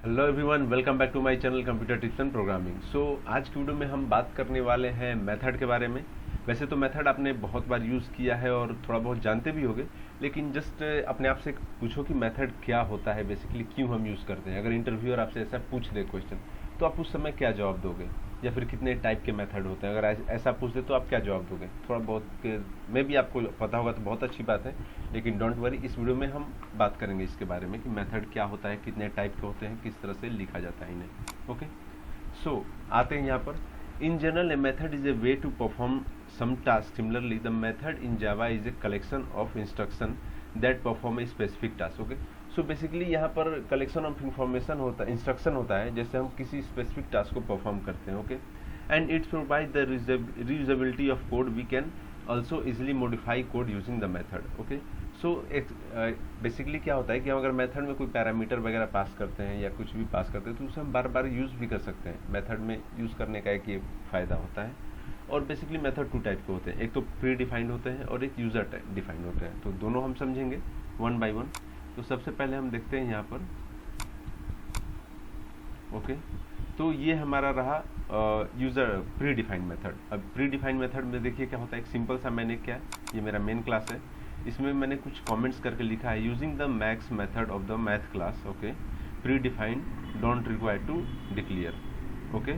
Hello everyone, welcome back to my channel computer tips and programming. आज की video में हम बात करने वाले हैं मेथड के बारे में। वैसे तो मेथड आपने बहुत बार यूज़ किया है और थोड़ा बहुत जानते भी होंगे, लेकिन जस्ट अपने आप से पूछो कि मेथड क्या होता है, बेसिकली क्यों हम यूज़ करते हैं। अगर इंटरव्यूअर आपसे ऐसा पूछ दे क्वेश्चन, तो आप उस समय क्या जवाब दोगे, या फिर कितने टाइप के मेथड होते हैं। अगर ऐसा पूछ दे तो आप क्या जवाब दोगे। थोड़ा बहुत मे भी आपको पता होगा तो बहुत अच्छी बात है, लेकिन डोंट वरी, इस वीडियो में हम बात करेंगे इसके बारे में कि मेथड क्या होता है, कितने टाइप के होते हैं, किस तरह से लिखा जाता है इन्हें। ओके, आते हैं यहाँ पर। In general a method is a way to perform some task. Similarly the method in Java is a collection of instruction that perform a specific task. Okay, basically यहाँ पर कलेक्शन ऑफ इंफॉर्मेशन होता है, instruction होता है, जैसे हम किसी specific task को परफॉर्म करते हैं। Okay, and it's provide the reusability of code. We can also easily modify code using the method. Okay, basically क्या होता है कि हम अगर मेथड में कोई पैरामीटर वगैरह पास करते हैं या कुछ भी पास करते हैं, तो उसे हम बार बार यूज़ भी कर सकते हैं। मेथड में यूज़ करने का एक ये फ़ायदा होता है। और बेसिकली मेथड टू टाइप के होते हैं, एक तो प्री डिफाइंड होते हैं और एक यूज़र डिफाइंड होते हैं। तो दोनों हम समझेंगे वन बाय वन। तो सबसे पहले हम देखते हैं यहाँ पर। ओके, तो ये हमारा रहा यूज़र प्री डिफाइंड मेथड। अब प्री डिफाइंड मेथड में देखिए क्या होता है। एक सिंपल सा मैंने क्या, ये मेरा मेन क्लास है, इसमें मैंने कुछ कमेंट्स करके लिखा है, using the max method of the math class. Okay, predefined, don't require to declare. Okay,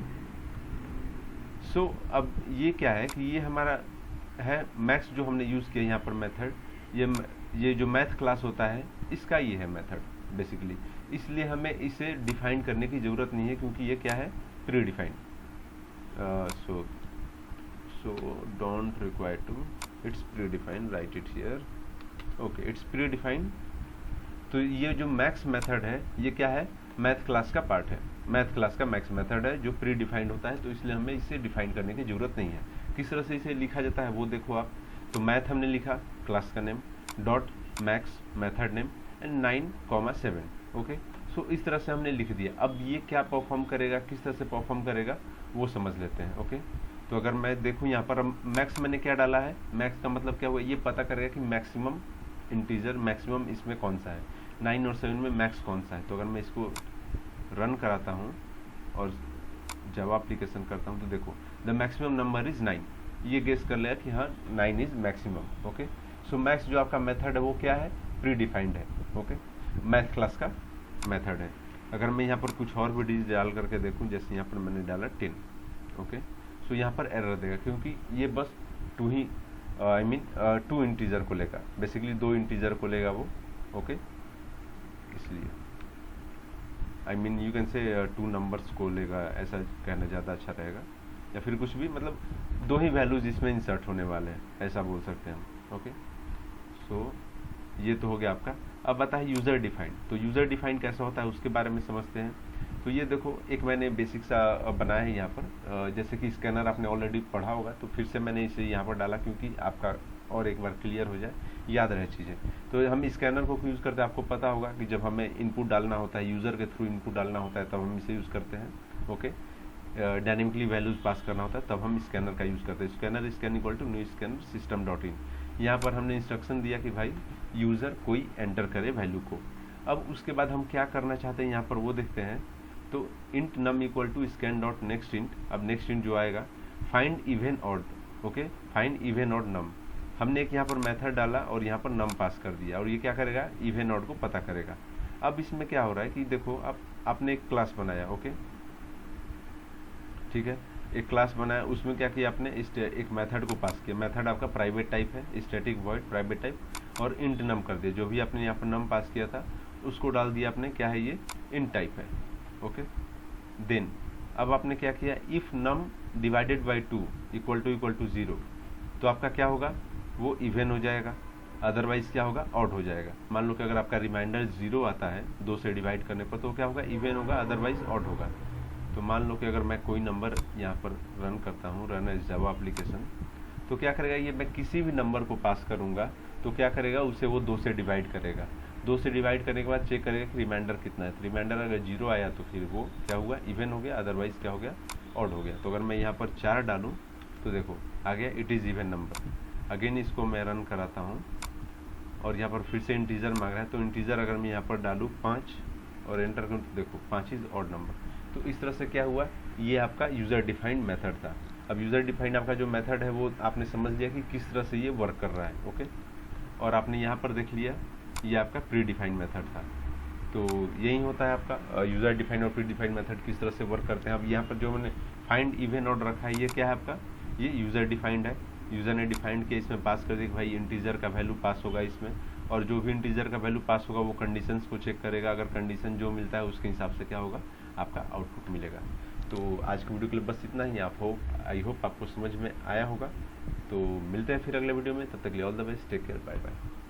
अब ये क्या है कि ये हमारा है मैक्स जो हमने यूज़ किया यहाँ पर मेथड। ये जो मैथ क्लास होता है, इसका ये है मेथड बेसिकली। इसलिए हमें इसे डिफाइन करने की ज़रूरत नहीं है, क्योंकि ये क्या है, predefined. So don't require to, it's predefined, write it here. Okay, it's predefined. तो ये जो मैक्स मेथड है, ये क्या है, मैथ क्लास का पार्ट है। मैथ क्लास का मैक्स मेथड है जो प्री डिफाइंड होता है, तो इसलिए हमें इसे डिफाइन करने की ज़रूरत नहीं है। किस तरह से इसे लिखा जाता है वो देखो आप। तो मैथ हमने लिखा, क्लास का name, dot max method name and 9,7। Okay, इस तरह से हमने लिख दिया। अब ये क्या परफॉर्म करेगा, किस तरह से परफॉर्म करेगा, वो समझ लेते हैं। ओके, तो अगर मैं देखूँ यहाँ पर, मैक्स मैंने क्या डाला है, मैक्स का मतलब क्या हुआ, ये पता करेगा कि मैक्सिमम इंटीजर, मैक्सिमम इसमें कौन सा है, 9 और 7 में मैक्स कौन सा है। तो अगर मैं इसको रन कराता हूँ और जावा एप्लीकेशन करता हूँ, तो देखो द मैक्सिमम नंबर इज 9। ये गेस कर लिया कि हाँ 9 इज मैक्सिमम। ओके, मैक्स जो आपका मेथड है वो क्या है, प्री डिफाइंड है। ओके, मैथ क्लास का मेथड है। अगर मैं यहाँ पर कुछ और भी डिजिट डाल करके देखूँ, जैसे यहाँ पर मैंने डाला 10। ओके, यहाँ पर एरर देगा, क्योंकि ये बस टू ही टू इंटीजर को लेगा, बेसिकली 2 इंटीजर को लेगा वो। ओके, इसलिए यू कैन से 2 नंबर्स को लेगा, ऐसा कहना ज़्यादा अच्छा रहेगा। या फिर कुछ भी, मतलब 2 ही वैल्यूज इसमें इंसर्ट होने वाले हैं, ऐसा बोल सकते हैं हम। ओके, ये तो हो गया आपका। अब आता है यूज़र डिफाइंड। तो यूज़र डिफाइंड कैसा होता है उसके बारे में समझते हैं। तो ये देखो, एक मैंने बेसिक सा बनाया है यहाँ पर, जैसे कि स्कैनर आपने ऑलरेडी पढ़ा होगा, तो फिर से मैंने इसे यहाँ पर डाला, क्योंकि आपका और एक बार क्लियर हो जाए, याद रहे चीज़ें। तो हम स्कैनर को यूज़ करते हैं, आपको पता होगा कि जब हमें इनपुट डालना होता है, यूज़र के थ्रू इनपुट डालना होता है, तब हम इसे यूज़ करते हैं। ओके, डायनेमिकली वैल्यूज पास करना होता है, तब हम स्कैनर का यूज़ करते हैं। Scanner scan equal to new scanner system dot in. यहाँ पर हमने इंस्ट्रक्शन दिया कि भाई यूज़र कोई एंटर करे वैल्यू को। अब उसके बाद हम क्या करना चाहते हैं यहाँ पर वो देखते हैं। तो int num equal to scan dot next int. अब नेक्स्ट इंट जो आएगा, find even odd. Okay, find even odd num. हमने एक यहाँ पर मेथड डाला और यहाँ पर नम पास कर दिया, और ये क्या करेगा, इवन ऑड को पता करेगा। अब इसमें क्या हो रहा है कि देखो, अब आपने एक क्लास बनाया। ओके, ठीक है, एक क्लास बनाया, उसमें क्या किया आपने, एक मेथड को पास किया। मेथड आपका प्राइवेट टाइप है, स्टैटिक वॉइड प्राइवेट टाइप, और इंट नम कर दिया। जो भी आपने यहाँ पर नम पास किया था उसको डाल दिया आपने, क्या है ये, इंट टाइप है। ओके, देन अब आपने क्या किया, if num divided by 2 equal to 0, तो आपका क्या होगा, वो इवन हो जाएगा, अदरवाइज क्या होगा, ऑड हो जाएगा। मान लो कि अगर आपका रिमाइंडर 0 आता है 2 से डिवाइड करने पर, तो क्या होगा, इवन होगा, अदरवाइज ऑड होगा। तो मान लो कि अगर मैं कोई नंबर यहाँ पर रन करता हूँ, रन एज जावा एप्लीकेशन, तो क्या करेगा, ये मैं किसी भी नंबर को पास करूँगा तो क्या करेगा, उसे वो 2 से डिवाइड करेगा। 2 से डिवाइड करने के बाद चेक करेगा कि रिमाइंडर कितना है। तो रिमाइंडर अगर 0 आया तो फिर वो क्या हुआ, इवन हो गया, अदरवाइज क्या हो गया, ऑड हो गया। तो अगर मैं यहाँ पर 4 डालूँ तो देखो आ गया, it is even number. Again इसको मैं रन कराता हूँ और यहाँ पर फिर से इंटीजर मांग रहा है। तो इंटीजर अगर मैं यहाँ पर डालूँ 5, और एंटर करूँ तो देखो 5 इज ऑड नंबर। तो इस तरह से क्या हुआ, ये आपका यूज़र डिफाइंड मेथड था। अब यूज़र डिफाइंड आपका जो मेथड है वो आपने समझ लिया कि किस तरह से ये वर्क कर रहा है। ओके, और आपने यहाँ पर देख लिया ये आपका प्री डिफाइंड मेथड था। तो यही होता है आपका यूज़र डिफाइंड और प्री डिफाइंड मेथड किस तरह से वर्क करते हैं। अब यहाँ पर जो मैंने फाइंड इवन ऑड रखा है ये क्या है आपका, ये यूज़र डिफाइंड है। यूज़र ने डिफाइंड किया, इसमें पास कर दिया कि भाई इंटीजर का वैल्यू पास होगा इसमें, और जो भी इंटीजर का वैल्यू पास होगा वो कंडीशंस को चेक करेगा। अगर कंडीशन जो मिलता है उसके हिसाब से क्या होगा, आपका आउटपुट मिलेगा। तो आज की वीडियो के लिए बस इतना ही। आई होप आपको समझ में आया होगा। तो मिलते हैं फिर अगले वीडियो में, तब तक के लिए all the best, take care, bye bye.